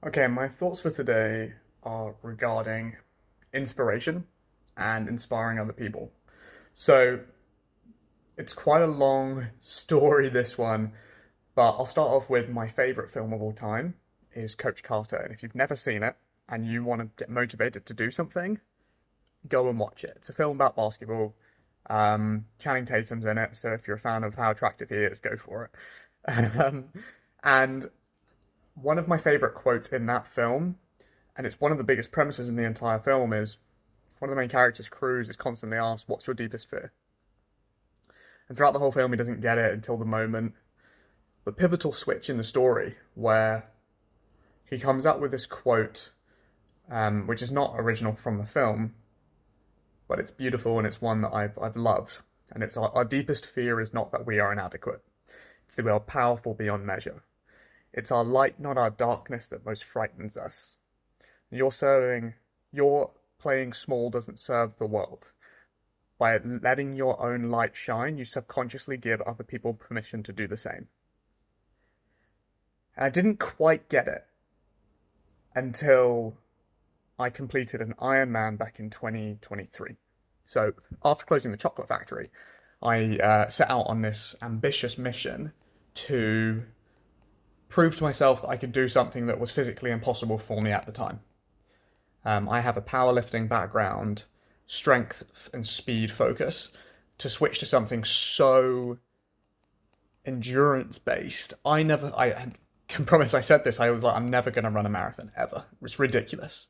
Okay, my thoughts for today are regarding inspiration and inspiring other people. So it's quite a long story, this one, but I'll start off with my favorite film of all time is Coach Carter. And if you've never seen it and you want to get motivated to do something, go and watch it. It's a film about basketball. Channing Tatum's in it, so if you're a fan of how attractive he is, go for it. And one of my favorite quotes in that film, and it's one of the biggest premises in the entire film, is one of the main characters, Cruz, is constantly asked, "What's your deepest fear?" And throughout the whole film, he doesn't get it until the pivotal switch in the story, where he comes up with this quote, which is not original from the film, but it's beautiful and it's one that I've loved. And it's our deepest fear is not that we are inadequate; it's that we are powerful beyond measure. It's our light, not our darkness, that most frightens us. Your playing small doesn't serve the world. By letting your own light shine, you subconsciously give other people permission to do the same. And I didn't quite get it until I completed an Ironman back in 2023. So after closing the chocolate factory, I set out on this ambitious mission to prove to myself that I could do something that was physically impossible for me at the time. I have a powerlifting background, strength and speed focus. To switch to something so endurance based, I can promise I said this, I was like, I'm never going to run a marathon ever. It's ridiculous.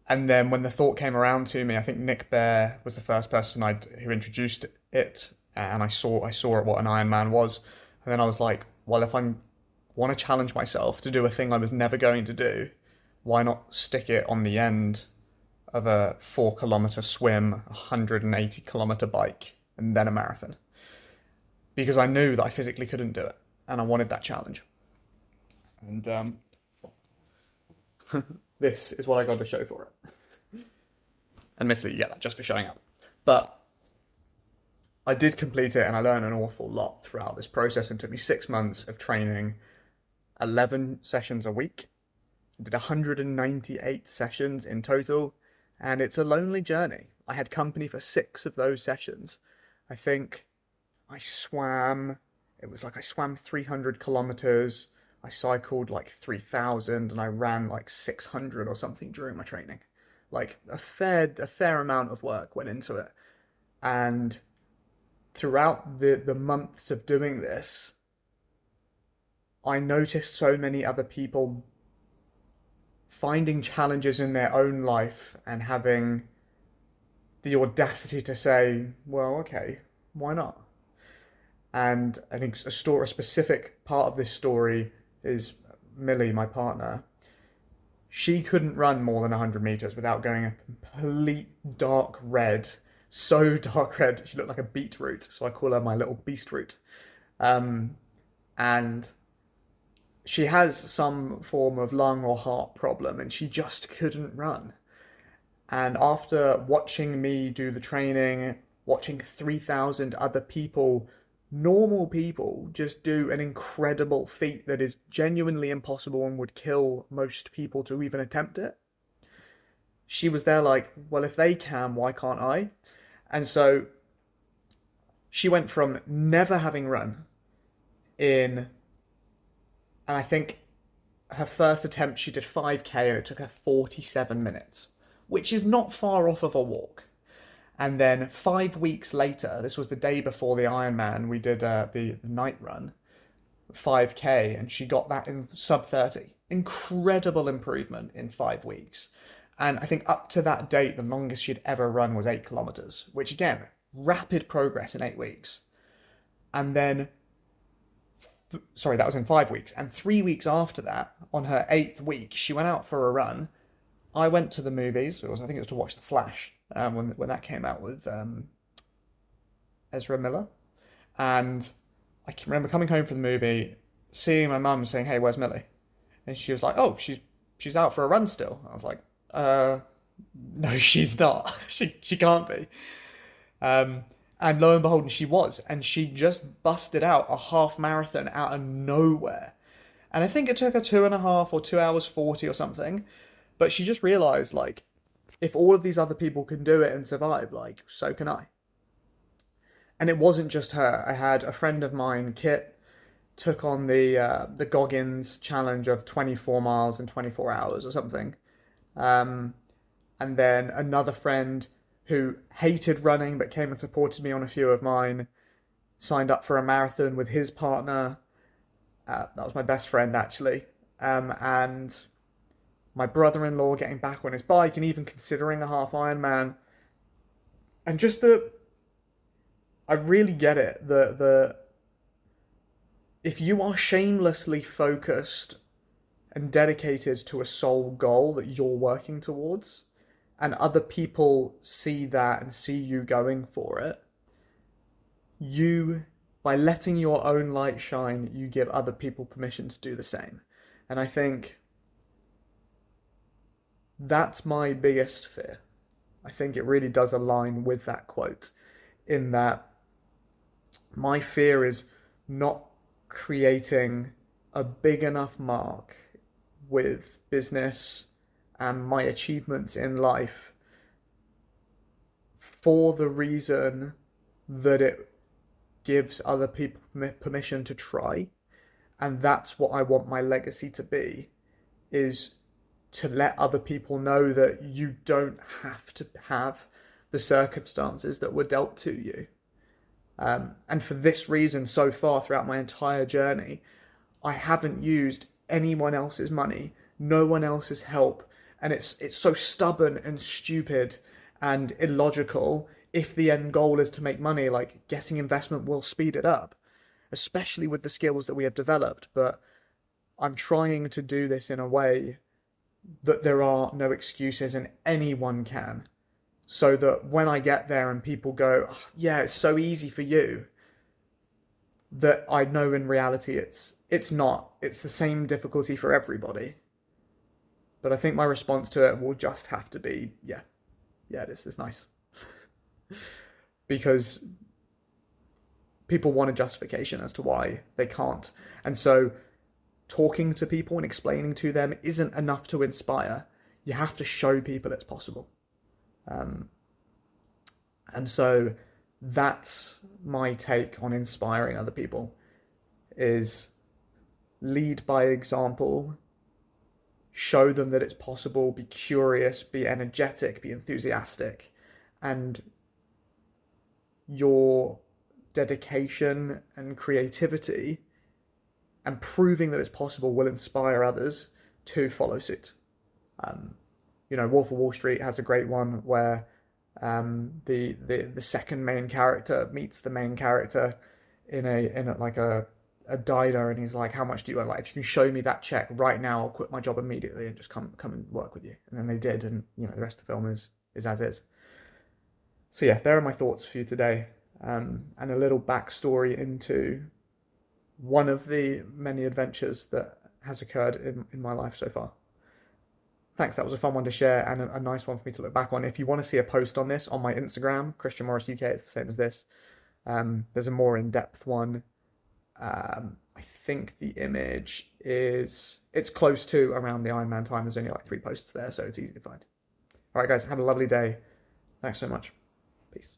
And then when the thought came around to me, I think Nick Bear was the first person who introduced it, and I saw what an Ironman was, and then I was like, well, if I want to challenge myself to do a thing I was never going to do, why not stick it on the end of a 4 kilometer swim, 180 kilometer bike, and then a marathon? Because I knew that I physically couldn't do it, and I wanted that challenge. And this is what I got to show for it. Admittedly, you get that just for showing up. But I did complete it, and I learned an awful lot throughout this process. It took me 6 months of training, 11 sessions a week. I did 198 sessions in total, and it's a lonely journey. I had company for 6 of those sessions. I think I swam 300 kilometers. I cycled like 3,000, and I ran like 600 or something during my training. Like a fair amount of work went into it. And throughout the months of doing this, I noticed so many other people finding challenges in their own life and having the audacity to say, well, okay, why not? And a specific part of this story is Millie, my partner. She couldn't run more than 100 meters without going a complete dark red. So dark red, she looked like a beetroot. So I call her my little beast root. And she has some form of lung or heart problem, and she just couldn't run. And after watching me do the training, watching 3,000 other people, normal people, just do an incredible feat that is genuinely impossible and would kill most people to even attempt it, she was there like, well, if they can, why can't I? And so she went from never having run and I think her first attempt, she did 5K and it took her 47 minutes, which is not far off of a walk. And then 5 weeks later, this was the day before the Ironman, we did the night run, 5K, and she got that in sub 30. Incredible improvement in 5 weeks. And I think up to that date, the longest she'd ever run was 8 kilometers, which again, rapid progress in 8 weeks. And then, sorry, that was in 5 weeks. And 3 weeks after that, on her 8th week, she went out for a run. I went to the movies. I think it was to watch The Flash when that came out with Ezra Miller. And I can remember coming home from the movie, seeing my mum saying, "Hey, where's Millie?" And she was like, "Oh, she's out for a run still." I was like, no, she's not. She can't be." And lo and behold, she was. And she just busted out a half marathon out of nowhere. And I think it took her 2.5 or 2 hours 40 or something. But she just realized, like, if all of these other people can do it and survive, like, so can I. And it wasn't just her. I had a friend of mine, Kit, took on the Goggins challenge of 24 miles in 24 hours or something. Um, and then another friend who hated running but came and supported me on a few of mine signed up for a marathon with his partner. That was my best friend, actually. And my brother-in-law getting back on his bike and even considering a half Ironman. And just I really get it. If you are shamelessly focused and dedicated to a sole goal that you're working towards, and other people see that and see you going for it, you, by letting your own light shine, you give other people permission to do the same. And I think that's my biggest fear. I think it really does align with that quote, in that my fear is not creating a big enough mark with business and my achievements in life for the reason that it gives other people permission to try. And that's what I want my legacy to be, is to let other people know that you don't have to have the circumstances that were dealt to you. And for this reason, so far throughout my entire journey, I haven't used anyone else's money, no one else's help, and it's so stubborn and stupid and illogical. If the end goal is to make money, like, getting investment will speed it up, especially with the skills that we have developed. But I'm trying to do this in a way that there are no excuses and anyone can, so that when I get there and people go, oh, yeah, it's so easy for you, that I know in reality it's not. It's the same difficulty for everybody. But I think my response to it will just have to be, yeah, this is nice. Because people want a justification as to why they can't. And so talking to people and explaining to them isn't enough to inspire. You have to show people it's possible. And so that's my take on inspiring other people, is lead by example, show them that it's possible, be curious, be energetic, be enthusiastic, and your dedication and creativity and proving that it's possible will inspire others to follow suit. Wolf of Wall Street has a great one where the second main character meets the main character in a diner, and he's like, "How much do you earn? Like, if you can show me that check right now, I'll quit my job immediately and just come and work with you." And then they did, and the rest of the film is as is. So yeah, there are my thoughts for you today, and a little backstory into one of the many adventures that has occurred in my life so far. Thanks, that was a fun one to share and a nice one for me to look back on. If you want to see a post on this on my Instagram, Christian Morris UK, it's the same as this. There's a more in-depth one. I think the image it's close to around the Ironman time. There's only like 3 posts there, so it's easy to find. All right, guys, have a lovely day. Thanks so much. Peace.